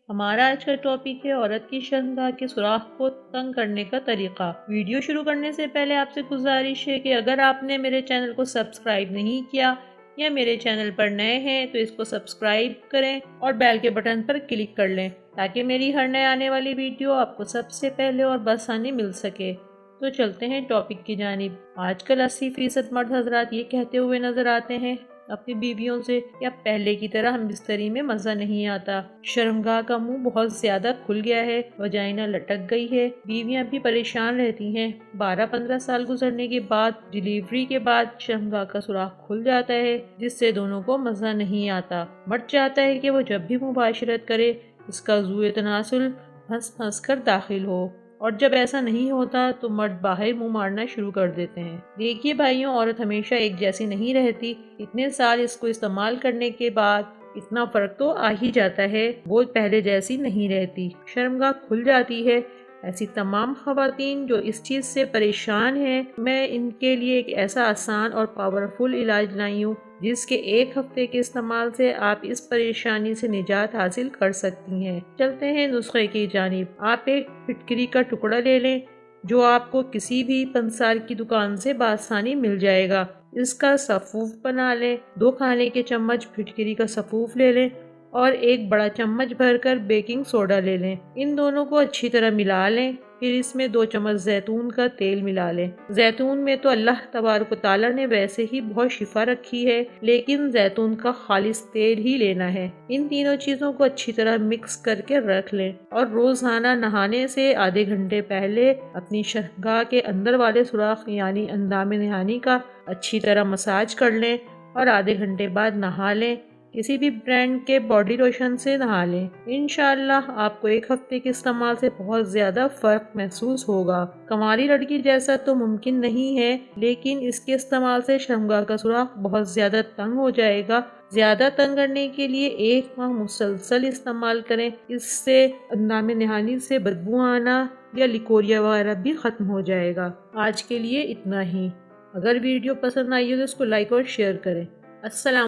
ہمارا آج کا ٹاپک ہے عورت کی شرمگاہ کے سوراخ کو تنگ کرنے کا طریقہ۔ ویڈیو شروع کرنے سے پہلے آپ سے گزارش ہے کہ اگر آپ نے میرے چینل کو سبسکرائب نہیں کیا یا میرے چینل پر نئے ہیں تو اس کو سبسکرائب کریں اور بیل کے بٹن پر کلک کر لیں تاکہ میری ہر نئے آنے والی ویڈیو آپ کو سب سے پہلے اور بآسانی مل سکے۔ تو چلتے ہیں ٹاپک کی جانب۔ آج کل 80% مرد حضرات یہ کہتے ہوئے نظر آتے ہیں اپنی بیویوں سے کہ اب پہلے کی طرح ہم بستری میں مزہ نہیں آتا، شرمگاہ کا منہ بہت زیادہ کھل گیا ہے، وجائنا لٹک گئی ہے۔ بیویاں بھی پریشان رہتی ہیں۔ 12-15 سال گزرنے کے بعد ڈیلیوری کے بعد شرمگاہ کا سوراخ کھل جاتا ہے جس سے دونوں کو مزہ نہیں آتا۔ مرد چاہتا ہے کہ وہ جب بھی مباشرت کرے اس کا ضوء تناسل ہنس ہنس کر داخل ہو، اور جب ایسا نہیں ہوتا تو مرد باہر منہ مارنا شروع کر دیتے ہیں۔ دیکھیے بھائیوں، عورت ہمیشہ ایک جیسی نہیں رہتی۔ اتنے سال اس کو استعمال کرنے کے بعد اتنا فرق تو آ ہی جاتا ہے، وہ پہلے جیسی نہیں رہتی، شرمگاہ کھل جاتی ہے۔ ایسی تمام خواتین جو اس چیز سے پریشان ہیں، میں ان کے لیے ایک ایسا آسان اور پاورفل علاج لائی ہوں جس کے 1 ہفتے کے استعمال سے آپ اس پریشانی سے نجات حاصل کر سکتی ہیں۔ چلتے ہیں نسخے کی جانب۔ آپ ایک پھٹکری کا ٹکڑا لے لیں جو آپ کو کسی بھی پنسار کی دکان سے بآسانی مل جائے گا۔ اس کا سفوف بنا لیں۔ 2 کھانے کے چمچ پھٹکری کا سفوف لے لیں اور 1 بڑا چمچ بھر کر بیکنگ سوڈا لے لیں۔ ان دونوں کو اچھی طرح ملا لیں، پھر اس میں 2 چمچ زیتون کا تیل ملا لیں۔ زیتون میں تو اللہ تبارک و تعالیٰ نے ویسے ہی بہت شفا رکھی ہے، لیکن زیتون کا خالص تیل ہی لینا ہے۔ ان تینوں چیزوں کو اچھی طرح مکس کر کے رکھ لیں اور روزانہ نہانے سے آدھے گھنٹے پہلے اپنی شرمگاہ کے اندر والے سوراخ یعنی اندام نہانی کا اچھی طرح مساج کر لیں اور آدھے گھنٹے بعد نہا لیں۔ کسی بھی برانڈ کے باڈی لوشن سے نہا لیں۔ انشاءاللہ آپ کو 1 ہفتے کے استعمال سے بہت زیادہ فرق محسوس ہوگا۔ کنواری لڑکی جیسا تو ممکن نہیں ہے، لیکن اس کے استعمال سے شرمگاہ کا سوراخ بہت زیادہ تنگ ہو جائے گا۔ زیادہ تنگ کرنے کے لیے 1 ماہ مسلسل استعمال کریں، اس سے اندام نہانی سے بدبو آنا یا لیکوریا وغیرہ بھی ختم ہو جائے گا۔ آج کے لیے اتنا ہی۔ اگر ویڈیو پسند آئی ہو تو اس کو لائک اور شیئر کریں۔ السلام